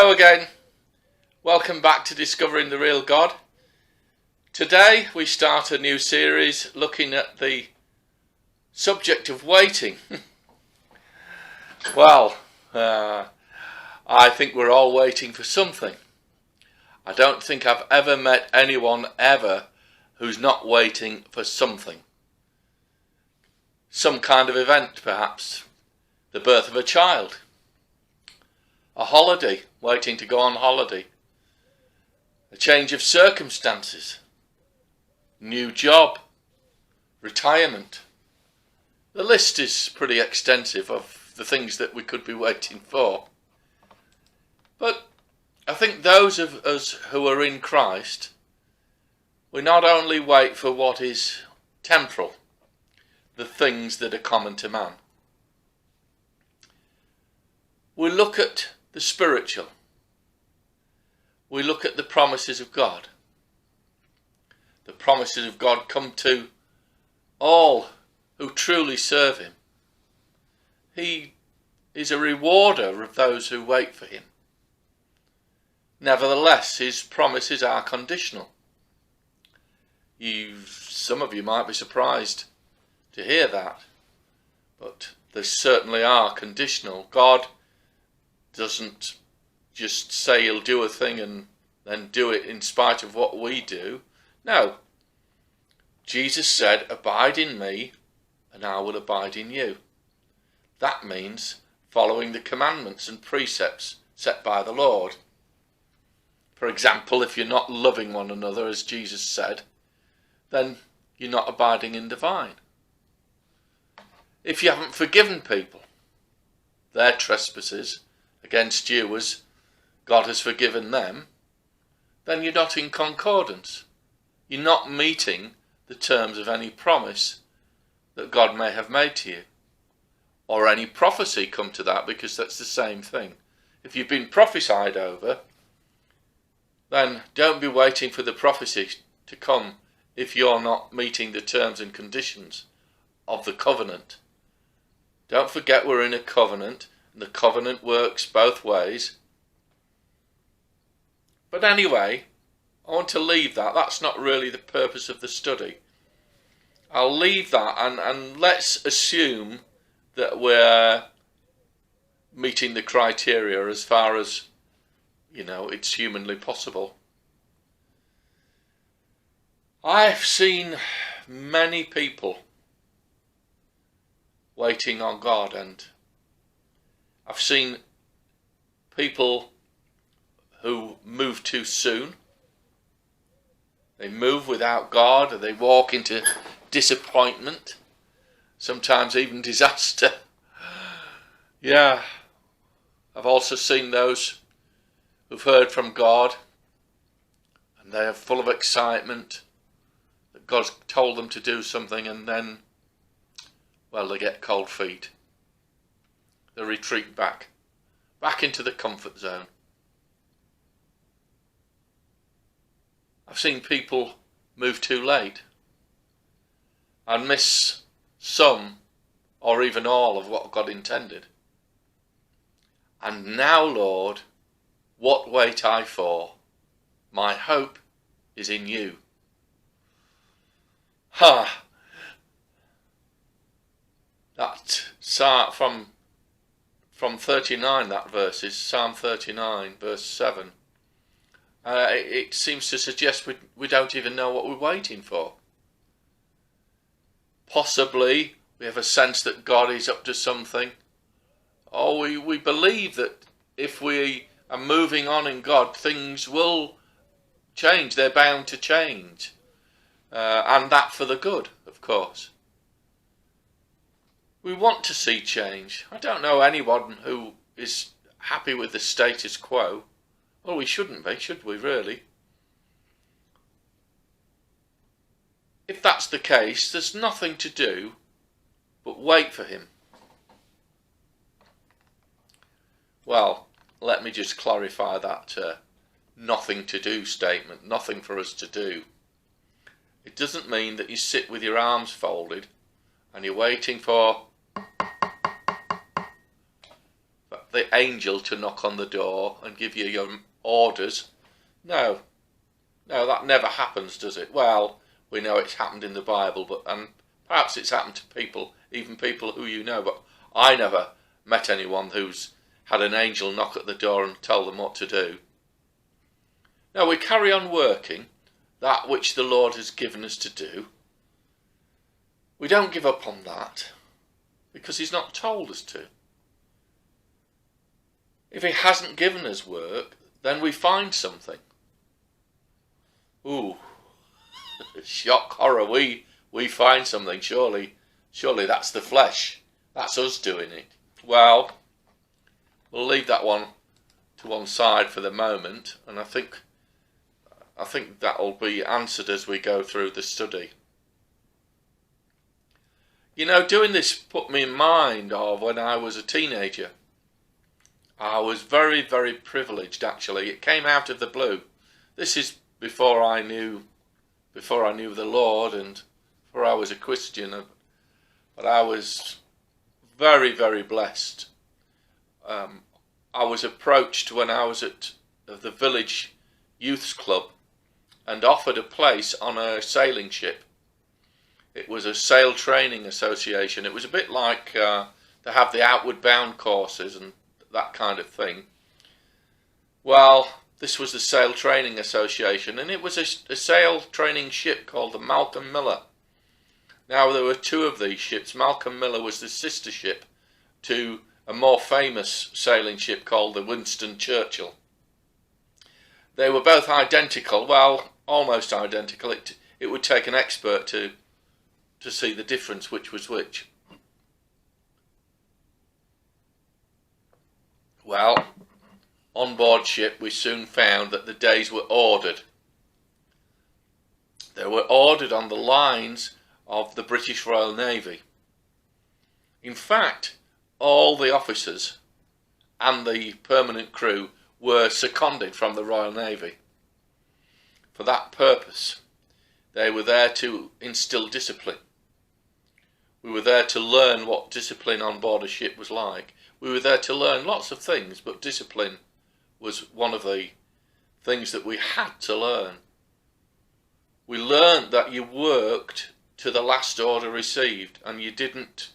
Hello again. Welcome back to Discovering the Real God. Today we start a new series looking at the subject of waiting. Well, I think we're all waiting for something. I don't think I've ever met anyone who's not waiting for something. Some kind of event, perhaps. The birth of a child. A holiday, waiting to go on holiday. A change of circumstances. New job. Retirement. The list is pretty extensive of the things that we could be waiting for. But I think those of us who are in Christ, we not only wait for what is temporal, the things that are common to man. We look at the spiritual. We look at the promises of God. The promises of God come to all who truly serve him. He is a rewarder of those who wait for him. Nevertheless, his promises are conditional. Some of you might be surprised to hear that, but they certainly are conditional. God doesn't just say he'll do a thing and then do it in spite of what we do. No. Jesus said, "Abide in me and I will abide in you." That means following the commandments and precepts set by the Lord. For example, if you're not loving one another as Jesus said, then you're not abiding in the vine. If you haven't forgiven people their trespasses against you as God has forgiven them, then you're not in concordance. You're not meeting the terms of any promise that God may have made to you. Or any prophecy, come to that, because that's the same thing. If you've been prophesied over, then don't be waiting for the prophecy to come if you're not meeting the terms and conditions of the covenant. Don't forget we're in a covenant, and the covenant works both ways. But anyway, I want to leave that. That's not really the purpose of the study. I'll leave that and let's assume that we're meeting the criteria as far as, it's humanly possible. I've seen many people waiting on God, and I've seen people who move too soon. They move without God, or they walk into disappointment, sometimes even disaster. Yeah, I've also seen those who've heard from God and they are full of excitement that God's told them to do something, and then, they get cold feet. They retreat back into the comfort zone. I've seen people move too late and miss some or even all of what God intended. And now, Lord, what wait I for? My hope is in you. That from 39, that verse is Psalm 39, verse 7. It seems to suggest we don't even know what we're waiting for. Possibly we have a sense that God is up to something. Or we believe that if we are moving on in God, things will change. They're bound to change. And that for the good, of course. We want to see change. I don't know anyone who is happy with the status quo. Well, we shouldn't be, should we, really? If that's the case, there's nothing to do but wait for him. Well, let me just clarify that nothing to do statement, nothing for us to do. It doesn't mean that you sit with your arms folded and you're waiting for the angel to knock on the door and give you your orders. No, that never happens, does it? Well, we know it's happened in the Bible, but perhaps it's happened to people, even people who you know, but I never met anyone who's had an angel knock at the door and tell them what to do. No, we carry on working that which the Lord has given us to do. We don't give up on that because he's not told us to. If he hasn't given us work, then we find something. Ooh, shock, horror, we find something, surely that's the flesh. That's us doing it. Well, we'll leave that one to one side for the moment, and I think that'll be answered as we go through the study. You know, doing this put me in mind of when I was a teenager. I was very, very privileged, actually. It came out of the blue. This is before I knew the Lord and before I was a Christian. But I was very, very blessed. I was approached when I was at the village youths club and offered a place on a sailing ship. It was a sail training association. It was a bit like they have the outward bound courses and that kind of thing. Well, this was the Sail Training Association, and it was a sail training ship called the Malcolm Miller. Now, there were two of these ships. Malcolm Miller was the sister ship to a more famous sailing ship called the Winston Churchill. They were both identical, well, almost identical. It would take an expert to see the difference which was which. Well, on board ship we soon found that the days were ordered. They were ordered on the lines of the British Royal Navy. In fact, all the officers and the permanent crew were seconded from the Royal Navy. For that purpose, they were there to instill discipline. We were there to learn what discipline on board a ship was like. We were there to learn lots of things, but discipline was one of the things that we had to learn. We learned that you worked to the last order received and you didn't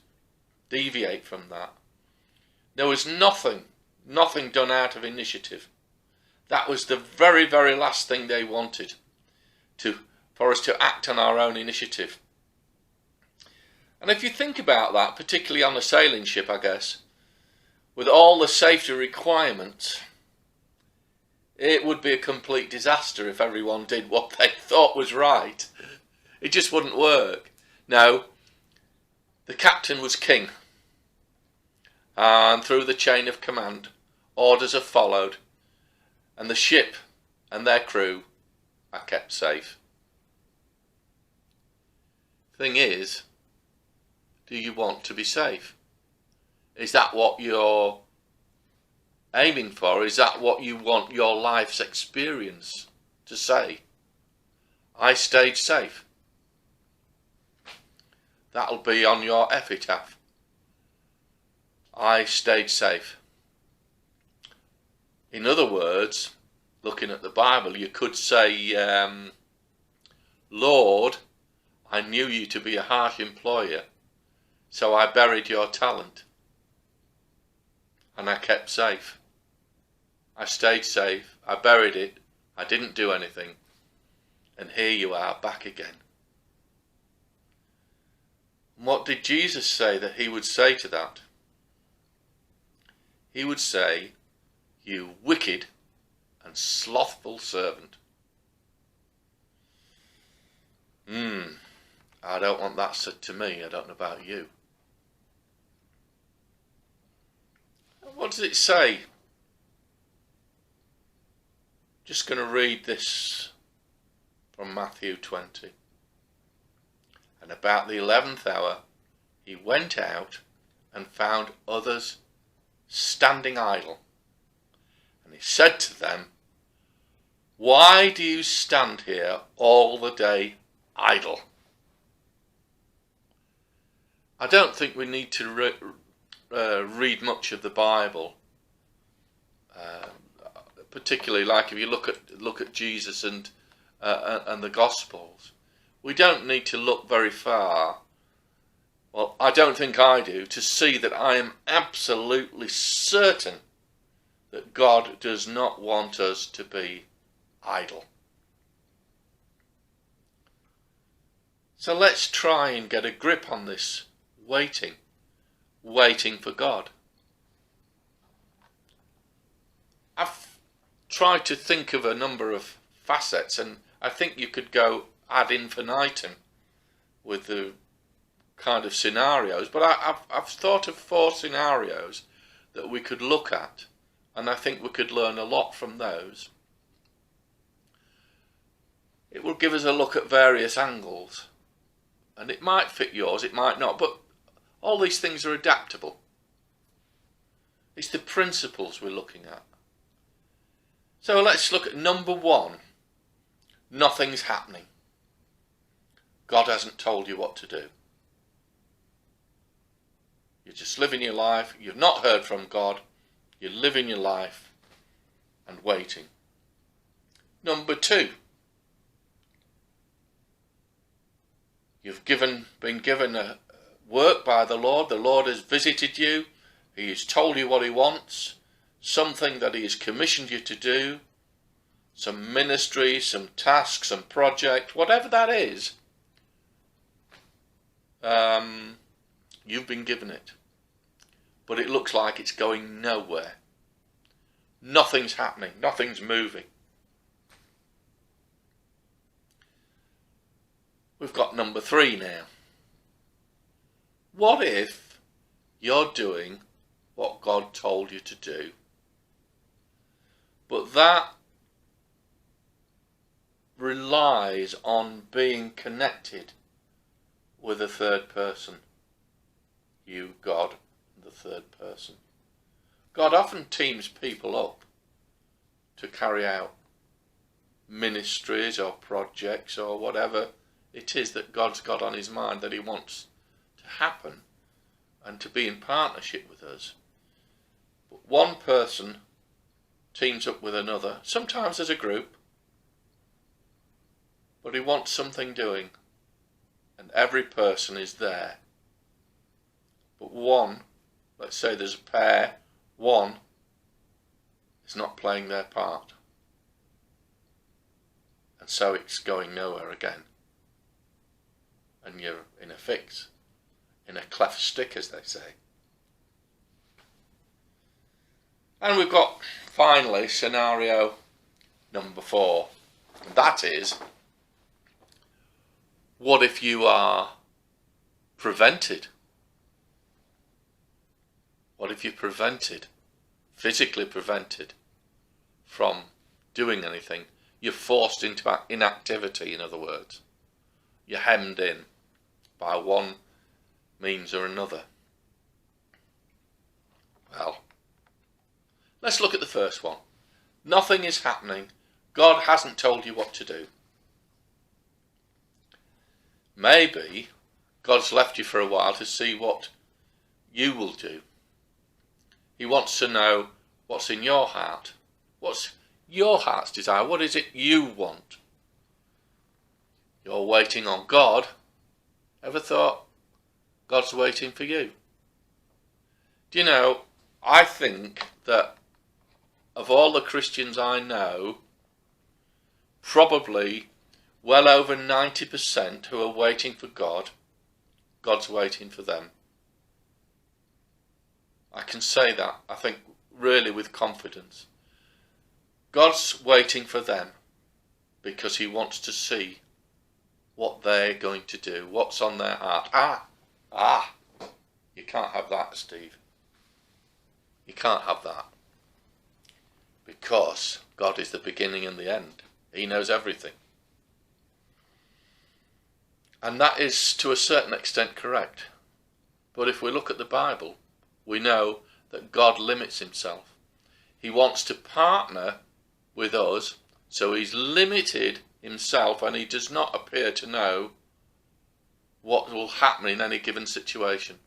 deviate from that. There was nothing done out of initiative. That was the very, very last thing they wanted, for us to act on our own initiative. And if you think about that, particularly on a sailing ship, I guess, with all the safety requirements, it would be a complete disaster if everyone did what they thought was right. It just wouldn't work. No, the captain was king. And through the chain of command, orders are followed, and the ship and their crew are kept safe. Thing is, do you want to be safe? Is that what you're aiming for? Is that what you want your life's experience to say? I stayed safe. That'll be on your epitaph. I stayed safe. In other words, looking at the Bible, you could say, Lord, I knew you to be a harsh employer, so I buried your talent. And I kept safe. I stayed safe. I buried it. I didn't do anything. And here you are back again. And what did Jesus say that he would say to that? He would say, you wicked and slothful servant. I don't want that said to me. I don't know about you. What does it say? Just going to read this from Matthew 20. And about the 11th hour, he went out and found others standing idle. And he said to them, why do you stand here all the day idle? I don't think we need to read much of the Bible particularly like if you look at Jesus and the Gospels, we don't need to look very far. Well, I don't think I do, to see that I am absolutely certain that God does not want us to be idle. So let's try and get a grip on this waiting for God. I've tried to think of a number of facets, and I think you could go ad infinitum with the kind of scenarios, but I've thought of 4 scenarios that we could look at, and I think we could learn a lot from those. It will give us a look at various angles, and it might fit yours, it might not, but all these things are adaptable. It's the principles we're looking at. So let's look at number 1. Nothing's happening. God hasn't told you what to do. You're just living your life. You've not heard from God. You're living your life and waiting. Number 2. You've been given a work by the Lord. The Lord has visited you. He has told you what he wants. Something that he has commissioned you to do. Some ministry, some task, some project, whatever that is. You've been given it. But it looks like it's going nowhere. Nothing's happening. Nothing's moving. We've got number 3 now. What if you're doing what God told you to do, but that relies on being connected with a third person? You, God, the third person. God often teams people up to carry out ministries or projects or whatever it is that God's got on his mind that he wants to happen and to be in partnership with us. But one person teams up with another, sometimes as a group, but he wants something doing, and every person is there. But one, let's say there's a pair, one is not playing their part. And so it's going nowhere again. And you're in a fix, in a cleft stick, as they say. And we've got, finally, scenario number 4. And that is, what if you are prevented? What if you're prevented, physically prevented, from doing anything? You're forced into inactivity, in other words. You're hemmed in by one means or another. Well, let's look at the first one. Nothing is happening. God hasn't told you what to do. Maybe God's left you for a while to see what you will do. He wants to know what's in your heart. What's your heart's desire? What is it you want? You're waiting on God. Ever thought God's waiting for you? Do you know, I think that of all the Christians I know, probably well over 90% who are waiting for God, God's waiting for them. I can say that, I think, really with confidence. God's waiting for them because he wants to see what they're going to do, what's on their heart. You can't have that, Steve. You can't have that. Because God is the beginning and the end. He knows everything. And that is to a certain extent correct. But if we look at the Bible, we know that God limits himself. He wants to partner with us, so he's limited himself, and he does not appear to know what will happen in any given situation.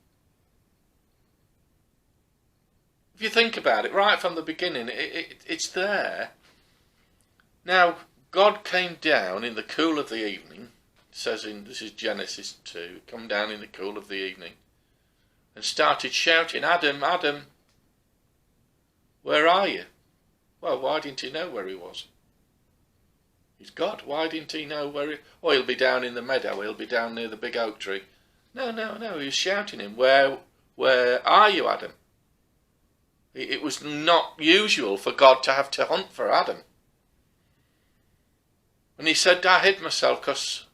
If you think about it, right from the beginning, it's there. Now, God came down in the cool of the evening. It says this is Genesis 2, come down in the cool of the evening and started shouting, Adam, Adam, where are you? Well, why didn't he know where he was? He's God. Why didn't he know where he... Oh, he'll be down in the meadow. He'll be down near the big oak tree. No. He was shouting him, where are you, Adam? It was not usual for God to have to hunt for Adam. And he said, I hid myself because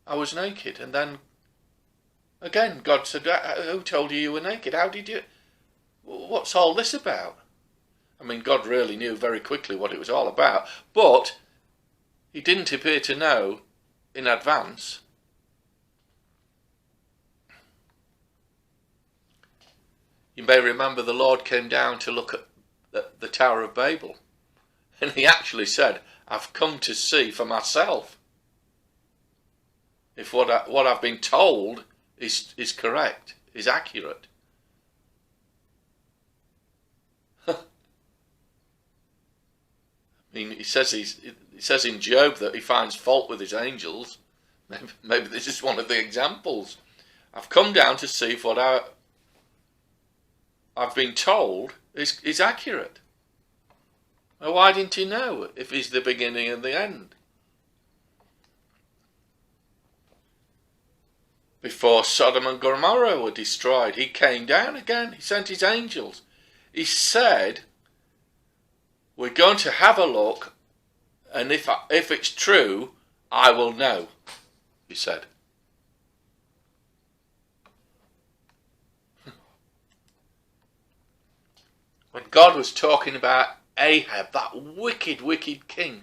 I was naked. And then, again, God said, who told you you were naked? How did you... What's all this about? I mean, God really knew very quickly what it was all about. But he didn't appear to know in advance. You may remember the Lord came down to look at the Tower of Babel. And he actually said, I've come to see for myself if what I've been told is correct, is accurate. I mean, he says in Job that he finds fault with his angels. Maybe this is one of the examples. I've come down to see if what I've been told is accurate. Well, why didn't he know if he's the beginning and the end? Before Sodom and Gomorrah were destroyed, he came down again. He sent his angels. He said, we're going to have a look, and if it's true, I will know, he said. When God was talking about Ahab, that wicked king,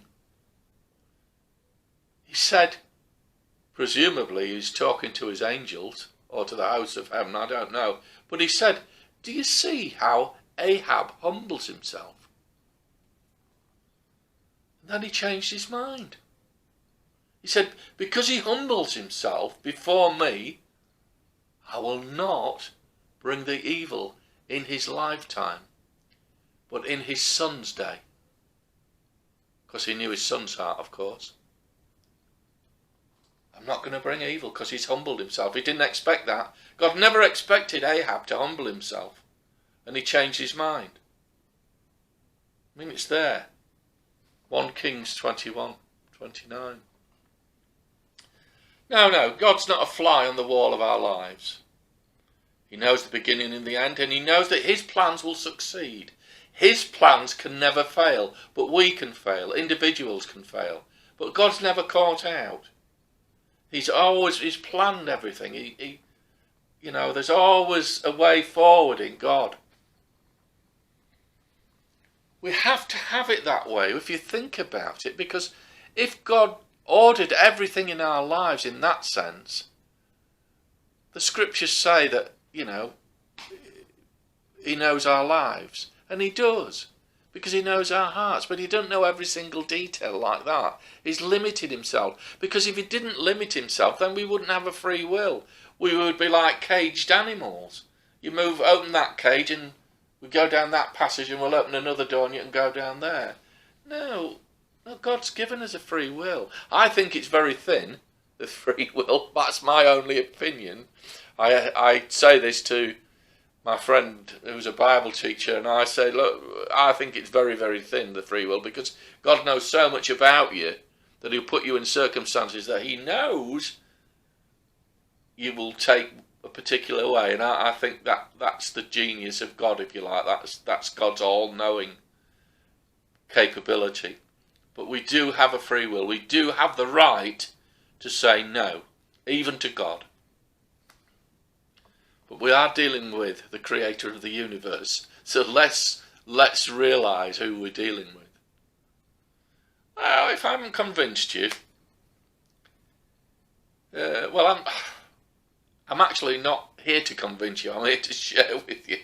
he said, presumably he's talking to his angels, or to the house of heaven, I don't know, but he said, do you see how Ahab humbles himself? And then he changed his mind. He said, because he humbles himself before me, I will not bring the evil in his lifetime, but in his son's day. Because he knew his son's heart, of course. I'm not going to bring evil because he's humbled himself. He didn't expect that. God never expected Ahab to humble himself. And he changed his mind. I mean, it's there. 1 Kings 21:29. No, God's not a fly on the wall of our lives. He knows the beginning and the end, and he knows that his plans will succeed. His plans can never fail, but we can fail. Individuals can fail. But God's never caught out. He's planned everything. There's always a way forward in God. We have to have it that way if you think about it, because if God ordered everything in our lives in that sense, the scriptures say that, he knows our lives. And he does, because he knows our hearts, but he doesn't know every single detail like that. He's limited himself, because if he didn't limit himself, then we wouldn't have a free will. We would be like caged animals. You open that cage and we go down that passage and we'll open another door and you can go down there. No, God's given us a free will. I think it's very thin, the free will. That's my only opinion. I say this to my friend who's a Bible teacher, and I say, look, I think it's very, very thin, the free will, because God knows so much about you that he'll put you in circumstances that he knows you will take a particular way. And I think that's the genius of God, if you like. That's God's all-knowing capability. But we do have a free will. We do have the right to say no, even to God. But we are dealing with the creator of the universe. So let's realise who we're dealing with. Well, if I haven't convinced you, I'm actually not here to convince you. I'm here to share with you.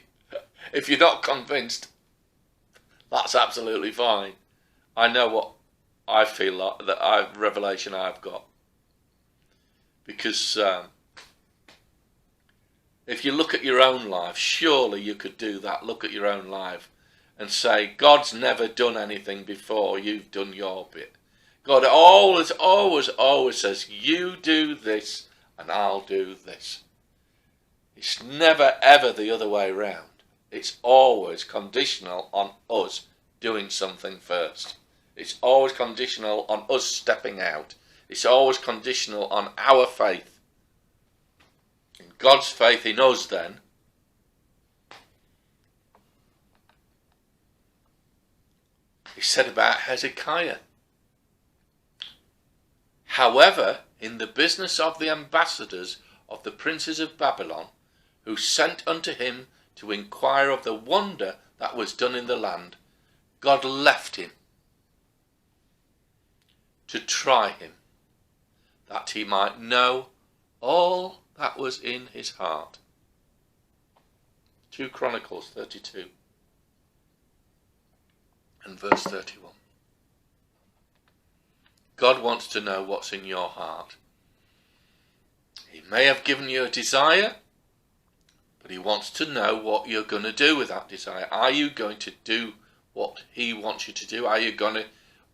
If you're not convinced, that's absolutely fine. I know what I feel like, that revelation I've got. Because If you look at your own life, surely you could do that. Look at your own life and say, God's never done anything before you've done your bit. God always, always, always says, you do this and I'll do this. It's never, ever the other way round. It's always conditional on us doing something first. It's always conditional on us stepping out. It's always conditional on our faith. And God's faith in us then he said about Hezekiah. However, in the business of the ambassadors of the princes of Babylon, who sent unto him to inquire of the wonder that was done in the land, God left him to try him, that he might know all that was in his heart. 2 Chronicles 32 and verse 31. God wants to know what's in your heart. He may have given you a desire, but he wants to know what you're going to do with that desire. Are you going to do what he wants you to do? Are you going to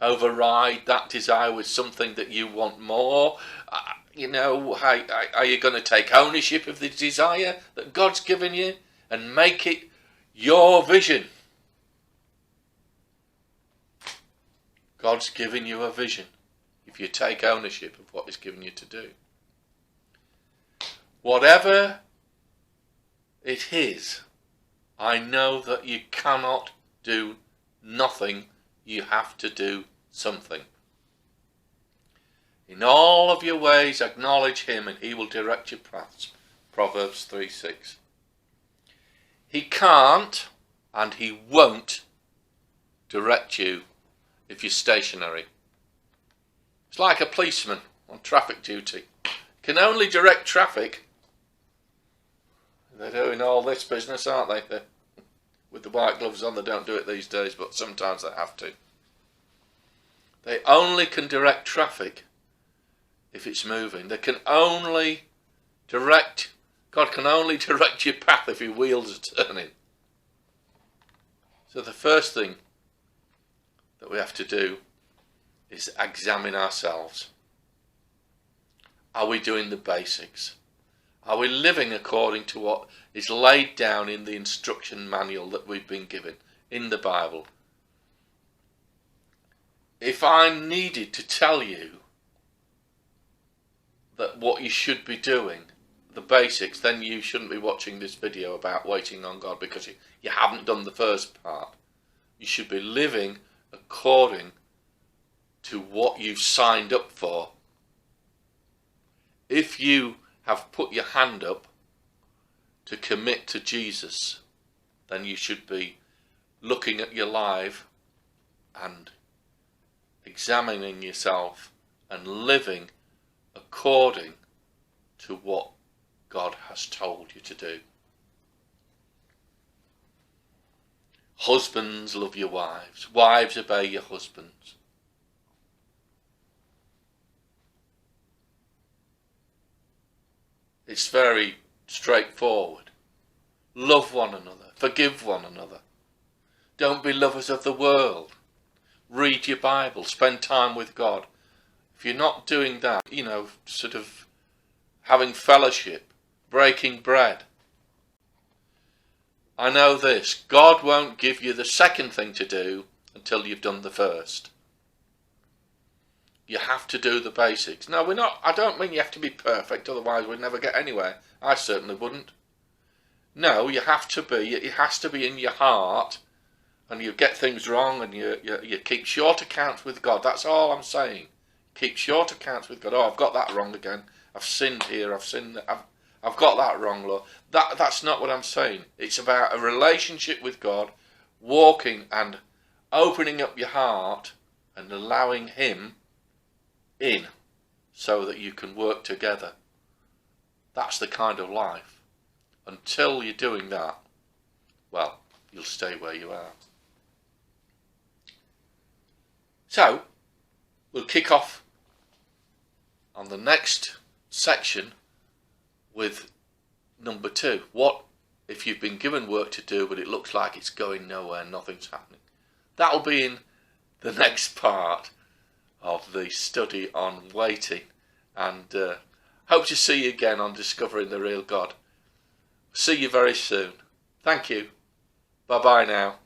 override that desire with something that you want more? Are you going to take ownership of the desire that God's given you and make it your vision? God's given you a vision if you take ownership of what he's given you to do. Whatever it is, I know that you cannot do nothing. You have to do something. In all of your ways acknowledge him and he will direct your paths. Proverbs 3:6. He can't and he won't direct you if you're stationary. It's like a policeman on traffic duty. Can only direct traffic. They're doing all this business, aren't they? With the white gloves on, they don't do it these days, but sometimes they have to. They only can direct traffic if it's moving. They can only direct, God can only direct your path if your wheels are turning. So the first thing that we have to do is examine ourselves. Are we doing the basics? Are we living according to what is laid down in the instruction manual that we've been given in the Bible? If I needed to tell you that what you should be doing, the basics, then you shouldn't be watching this video about waiting on God, because you haven't done the first part. You should be living according to what you've signed up for. If you have put your hand up to commit to Jesus, then you should be looking at your life and examining yourself and living according to what God has told you to do. Husbands, love your wives. Wives, obey your husbands. It's very straightforward. Love one another. Forgive one another. Don't be lovers of the world. Read your Bible. Spend time with God. If you're not doing that, sort of having fellowship, breaking bread. I know this. God won't give you the second thing to do until you've done the first. You have to do the basics. No, I don't mean you have to be perfect, otherwise we'd never get anywhere. I certainly wouldn't. No, it has to be in your heart, and you get things wrong, and you keep short accounts with God. That's all I'm saying. Keep short accounts with God. Oh, I've got that wrong again. I've sinned here. I've got that wrong, Lord. That's not what I'm saying. It's about a relationship with God, walking and opening up your heart and allowing him in so that you can work together. That's the kind of life. Until you're doing that, well, you'll stay where you are. So, we'll kick off on the next section with number 2, what if you've been given work to do but it looks like it's going nowhere, nothing's happening? That'll be in the next part of the study on waiting, and hope to see you again on Discovering the Real God. See you very soon. Thank you. Bye bye now.